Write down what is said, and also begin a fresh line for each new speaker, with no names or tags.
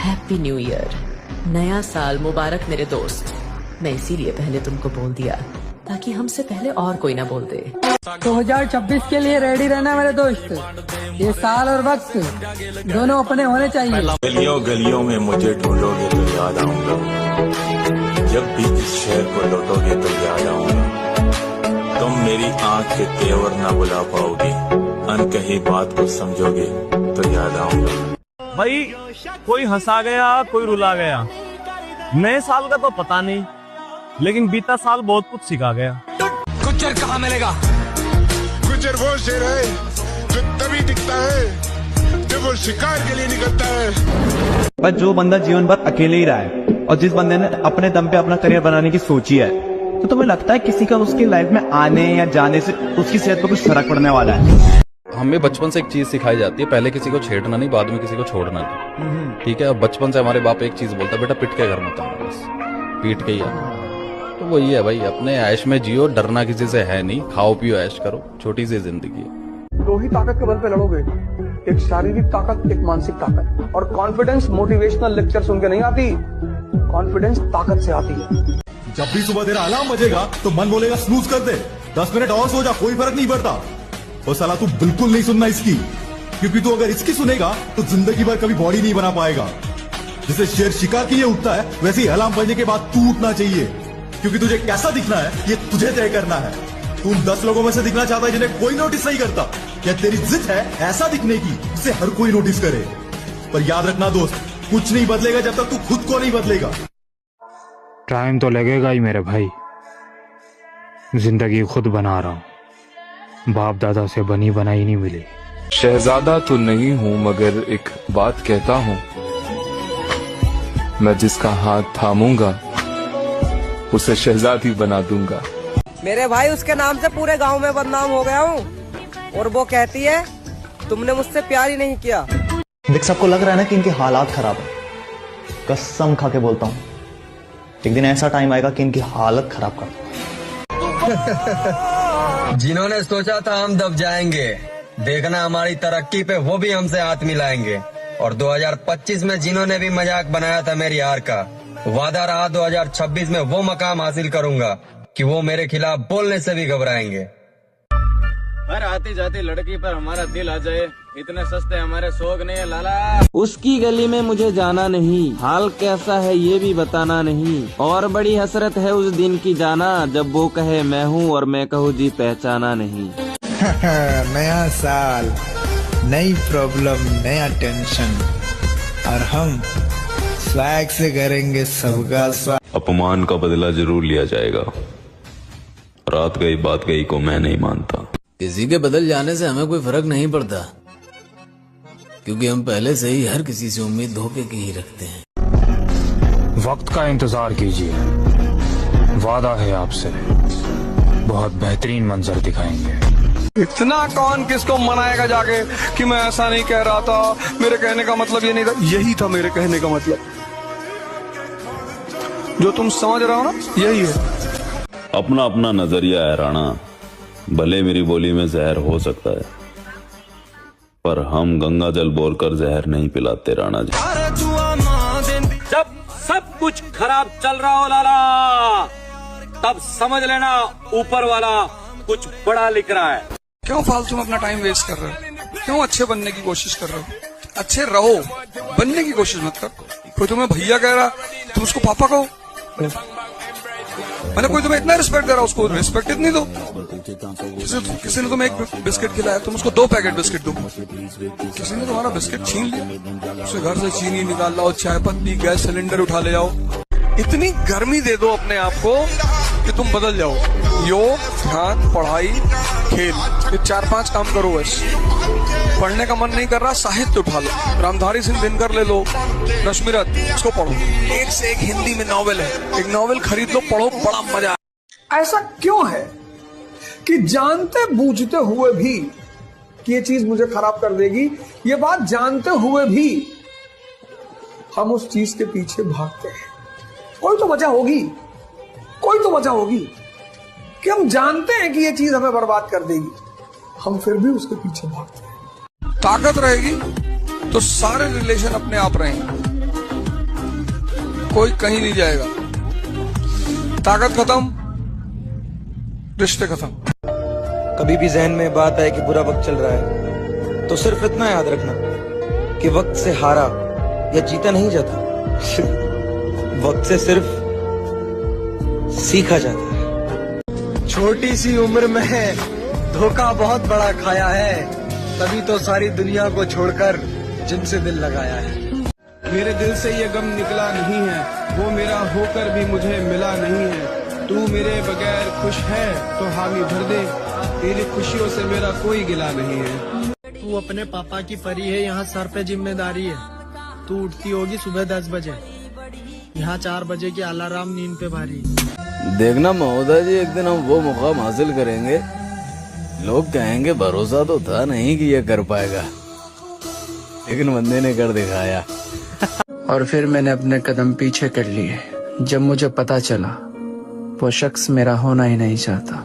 Happy new year, नया साल मुबारक मेरे दोस्त। मैं इसीलिए पहले तुमको बोल दिया ताकि हमसे पहले और कोई ना बोल दे।
2026 के लिए रेडी रहना मेरे दोस्त। ये साल और वक्त दोनों अपने होने चाहिए।
गलियों गलियों में मुझे ढूंढोगे तो याद आऊंगा, जब भी इस शहर को लौटोगे तो याद आऊंगा। तुम मेरी आंख के तेवर ना बुला पाओगे, अनकही बात को समझोगे तो याद आऊंगा।
भाई कोई हंसा गया कोई रुला गया, नए साल का तो पता नहीं, लेकिन बीता साल बहुत कुछ सिखा गया।
गुज्जर कहाँ मिलेगा?
गुज्जर वो शेर है जो तभी दिखता है जब वो शिकार के लिए निकलता है।
पर जो बंदा जीवन भर अकेले ही रहा है और जिस बंदे ने अपने दम पे अपना करियर बनाने की सोची है, तो तुम्हें लगता है किसी का उसकी लाइफ में आने या जाने से उसकी सेहत पर कुछ फर्क पड़ने वाला है?
हमें बचपन से एक चीज सिखाई जाती है, पहले किसी को छेड़ना नहीं, बाद में किसी को छोड़ना नहीं। ठीक है, बचपन से हमारे बाप एक चीज बोलता है, बेटा पिट के घर मत आना, बस पीट के ही आना। तो वही है भाई, अपने ऐश में जियो, डरना किसी से है नहीं, खाओ पियो ऐश करो, छोटी सी जिंदगी है।
दो ही ताकत के बल पे लड़ोगे, एक शारीरिक ताकत, एक मानसिक ताकत। और कॉन्फिडेंस मोटिवेशनल लेक्चर सुन के नहीं आती, कॉन्फिडेंस ताकत से आती है।
जब भी सुबह तेरा अलार्म बजेगा तो मन बोलेगा स्नूज कर दे, 10 मिनट और सो जा, कोई फर्क नहीं पड़ता। और साला तू बिल्कुल नहीं सुनना इसकी, क्योंकि तू अगर इसकी सुनेगा तो जिंदगी भर कभी बॉडी नहीं बना पाएगा। जैसे शेर शिकार के लिए उठता है, वैसे ही अलार्म बजने के बाद तू उठना चाहिए, क्योंकि तुझे कैसा दिखना है ये तुझे तय करना है। तू 10 लोगों में से दिखना चाहता है जिन्हें कोई नोटिस नहीं करता, क्या तेरी जिद है ऐसा दिखने की जिसे हर कोई नोटिस करे? पर याद रखना दोस्त, कुछ नहीं बदलेगा जब तक तू खुद को नहीं बदलेगा।
टाइम तो लगेगा ही मेरे भाई, जिंदगी खुद बना रहा हूँ, बाप दादा से बनी बनाई नहीं मिली।
शहजादा तो नहीं हूँ मगर एक बात कहता हूँ, मैं जिसका हाथ थामूंगा उसे शहजादी बना दूंगा।
मेरे भाई उसके नाम से पूरे गांव में बदनाम हो गया हूँ, और वो कहती है तुमने मुझसे प्यार ही नहीं किया।
देख, सबको लग रहा है ना कि इनके हालात खराब है, कसम खा के बोलता हूँ एक दिन ऐसा टाइम आएगा कि इनकी हालत खराब कर दूंगा।
जिन्होंने सोचा था हम दब जाएंगे, देखना हमारी तरक्की पे वो भी हमसे हाथ मिलाएंगे। और 2025 में जिन्होंने भी मजाक बनाया था मेरी हार का, वादा रहा 2026 में वो मकाम हासिल करूंगा कि वो मेरे खिलाफ बोलने से भी घबराएंगे।
हर आती जाती लड़की पर हमारा दिल आ जाए, इतने सस्ते हमारे शौक नहीं है लाला।
उसकी गली में मुझे जाना नहीं, हाल कैसा है ये भी बताना नहीं, और बड़ी हसरत है उस दिन की जाना जब वो कहे मैं हूँ और मैं कहूँ जी पहचाना नहीं।
नया साल, नई प्रॉब्लम, नया टेंशन, और हम स्वैग से करेंगे सबका स्वागत।
अपमान का बदला जरूर लिया जाएगा, रात गई बात गई को मैं नहीं मानता।
किसी के बदल जाने से हमें कोई फर्क नहीं पड़ता, क्योंकि हम पहले से ही हर किसी से उम्मीद धोखे की ही रखते हैं।
वक्त का इंतजार कीजिए, वादा है आपसे बहुत बेहतरीन मंजर दिखाएंगे।
इतना कौन किसको मनाएगा जाके कि मैं ऐसा नहीं कह रहा था, मेरे कहने का मतलब ये नहीं था। यही था मेरे कहने का मतलब, जो तुम समझ रहे हो ना, यही है।
अपना अपना नजरिया है राणा, भले मेरी बोली में जहर हो सकता है, पर हम गंगा जल बोलकर जहर नहीं पिलाते राणा जी।
जब सब कुछ खराब चल रहा हो लाला, तब समझ लेना ऊपर वाला कुछ बड़ा लिख रहा है।
क्यों फालतू में अपना टाइम वेस्ट कर रहे हो? क्यों अच्छे बनने की कोशिश कर रहे हो? अच्छे रहो, बनने की कोशिश मत कर। कोई तुम्हें भैया कह रहा, तुम उसको पापा कहो। मैंने कोई तुम्हें इतना रिस्पेक्ट दे रहा, उसको रिस्पेक्ट इतनी दो। किसी ने तुम्हें एक बिस्किट खिलाया, तुम उसको 2 पैकेट बिस्किट दो। किसी ने तुम्हारा बिस्किट छीन लिया, उसके घर से चीनी निकाल लाओ, चाय पत्ती, गैस सिलेंडर उठा ले जाओ। इतनी गर्मी दे दो अपने आप को कि तुम बदल जाओ। योग, ध्यान, पढ़ाई, खेल, ये 4-5 काम करो बस। पढ़ने का मन नहीं कर रहा, साहित्य उठा लो, रामधारी सिंह दिनकर ले लो, रश्मिरथ, इसको पढ़ो। एक से एक हिंदी में नॉवेल है, एक नॉवेल खरीद लो, पढ़ो, बड़ा मजा। ऐसा क्यों है कि जानते बूझते हुए भी कि ये चीज मुझे खराब कर देगी, ये बात जानते हुए भी हम उस चीज के पीछे भागते हैं? कोई तो वजह होगी, कोई तो वजह होगी कि हम जानते हैं कि ये चीज हमें बर्बाद कर देगी, हम फिर भी उसके पीछे भागते हैं। ताकत रहेगी तो सारे रिलेशन अपने आप रहेंगे, कोई कहीं नहीं जाएगा। ताकत खत्म, रिश्ते खत्म।
कभी भी जहन में बात आए कि बुरा वक्त चल रहा है तो सिर्फ इतना याद रखना कि वक्त से हारा या जीता नहीं जाता, वक्त से सिर्फ सीखा जाता है। छोटी सी उम्र में धोखा बहुत बड़ा खाया है, तभी तो सारी दुनिया को छोड़कर जिनसे दिल लगाया है।
मेरे दिल से ये गम निकला नहीं है, वो मेरा होकर भी मुझे मिला नहीं है। तू मेरे बगैर खुश है तो हामी भर दे, तेरी खुशियों से मेरा कोई गिला नहीं है।
तू अपने पापा की परी है, यहाँ सर पे जिम्मेदारी है। तू उठती होगी सुबह 10 बजे, यहाँ 4 बजे की अलार्म नींद पे भारी।
देखना महोदय जी, एक दिन हम वो मुकाम हासिल करेंगे, लोग कहेंगे भरोसा तो था नहीं कि ये कर पाएगा, लेकिन बंदे ने कर दिखाया।
और फिर मैंने अपने कदम पीछे कर लिए जब मुझे पता चला वो शख्स मेरा होना ही नहीं चाहता।